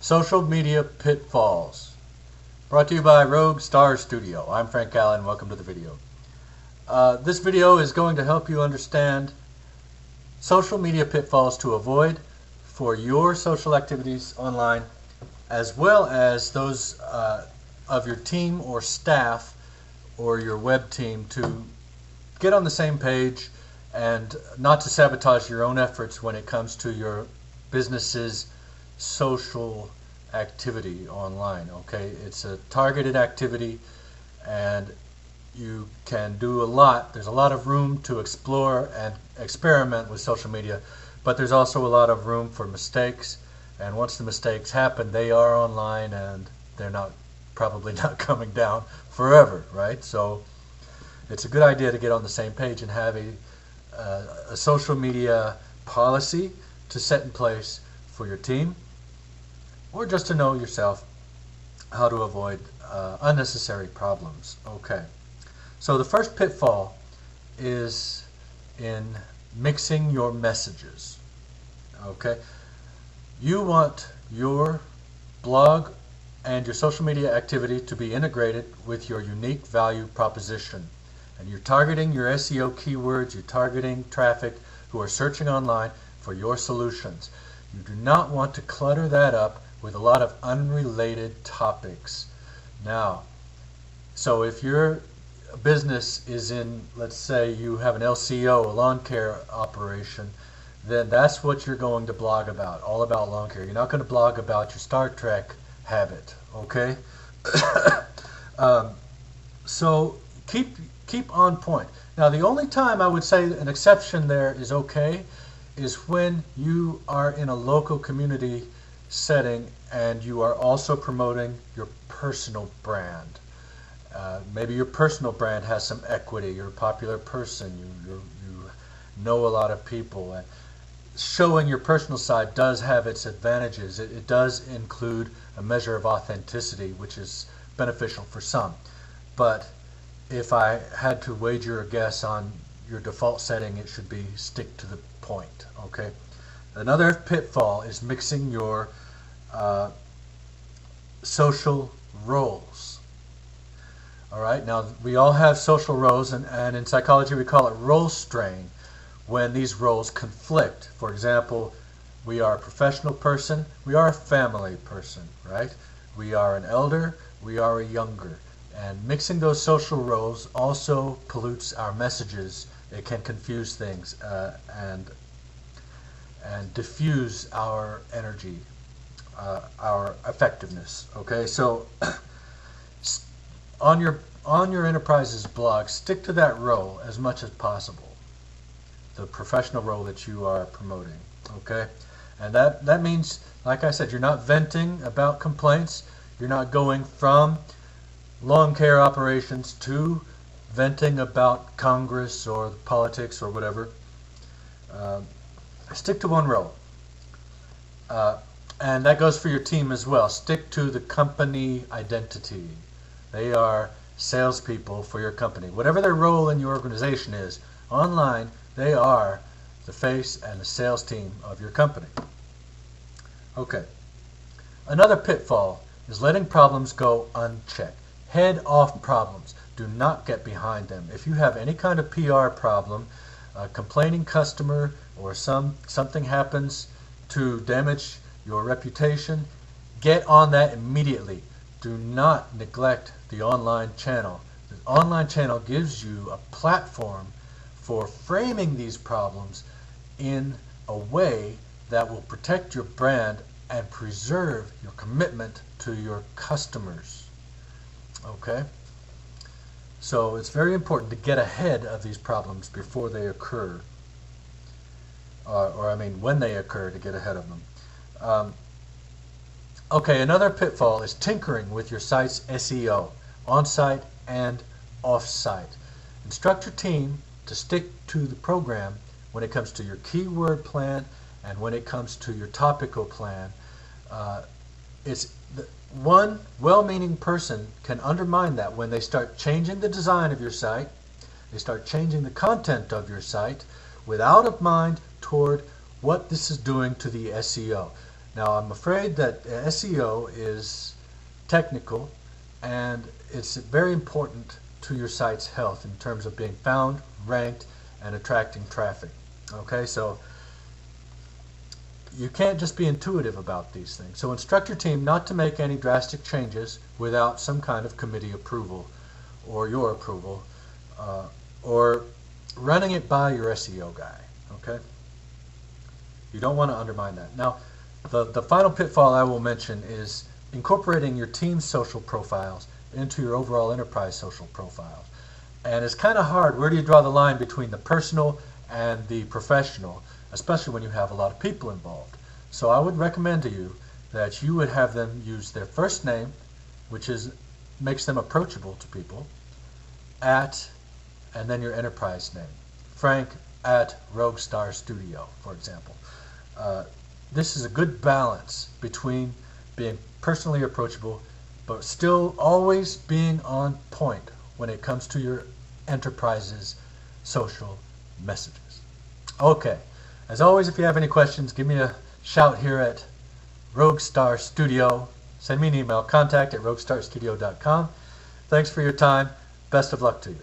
Social Media Pitfalls. Brought to you by Rogue Star Studio. I'm Frank Allen. Welcome to the video. This video is going to help you understand social media pitfalls to avoid for your social activities online, as well as those of your team or staff or your web team, to get on the same page and not to sabotage your own efforts when it comes to your business's social activity online. Okay, it's a targeted activity and you can do a lot. There's a lot of room to explore and experiment with social media, but there's also a lot of room for mistakes, and once the mistakes happen, they are online and they're probably not coming down forever, right? So it's a good idea to get on the same page and have a social media policy to set in place for your team, or just to know yourself how to avoid unnecessary problems. Okay, so the first pitfall is in mixing your messages. Okay, you want your blog and your social media activity to be integrated with your unique value proposition, and you're targeting your SEO keywords, you're targeting traffic who are searching online for your solutions. You do not want to clutter that up with a lot of unrelated topics. Now, so if your business is in, let's say you have an LCO, a lawn care operation, then that's what you're going to blog about, all about lawn care. You're not going to blog about your Star Trek habit, okay? So keep on point. Now, the only time I would say an exception there is okay is when you are in a local community setting and you are also promoting your personal brand. Maybe your personal brand has some equity. You're a popular person. You know a lot of people. And showing your personal side does have its advantages. It does include a measure of authenticity, which is beneficial for some. But if I had to wager a guess on your default setting, it should be stick to the point. Okay. Another pitfall is mixing your social roles. All right, now we all have social roles, and in psychology we call it role strain when these roles conflict. For example, we are a professional person, we are a family person, right? We are an elder, we are a younger. And mixing those social roles also pollutes our messages. It can confuse things and diffuse our energy, our effectiveness. Okay, so on your enterprise's blog, stick to that role as much as possible, the professional role that you are promoting. Okay, and that means, like I said, you're not venting about complaints. You're not going from lawn care operations to venting about Congress or politics or whatever. Stick to one role. And that goes for your team as well. Stick to the company identity. They are salespeople for your company. Whatever their role in your organization is, online, they are the face and the sales team of your company. Okay. Another pitfall is letting problems go unchecked. Head off problems. Do not get behind them. If you have any kind of PR problem, a complaining customer, or something happens to damage your reputation, get on that immediately. Do not neglect the online channel. The online channel gives you a platform for framing these problems in a way that will protect your brand and preserve your commitment to your customers. Okay? So it's very important to get ahead of these problems before they occur. Or I mean, when they occur, to get ahead of them. Okay, another pitfall is tinkering with your site's SEO, on-site and off-site. Instruct your team to stick to the program when it comes to your keyword plan and when it comes to your topical plan. One well-meaning person can undermine that when they start changing the design of your site, they start changing the content of your site without a mind toward what this is doing to the SEO. Now, I'm afraid that SEO is technical, and it's very important to your site's health in terms of being found, ranked, and attracting traffic. Okay, so you can't just be intuitive about these things. So instruct your team not to make any drastic changes without some kind of committee approval or your approval, or running it by your SEO guy. Okay, you don't want to undermine that. Now, the final pitfall I will mention is incorporating your team's social profiles into your overall enterprise social profiles. And it's kind of hard. Where do you draw the line between the personal and the professional, especially when you have a lot of people involved? So I would recommend to you that you would have them use their first name, which makes them approachable to people, at, and then your enterprise name. Frank at Rogue Star Studio, for example. This is a good balance between being personally approachable, but still always being on point when it comes to your enterprise's social messages. Okay, as always, if you have any questions, give me a shout here at Rogue Star Studio. Send me an email, contact@roguestarstudio.com. Thanks for your time. Best of luck to you.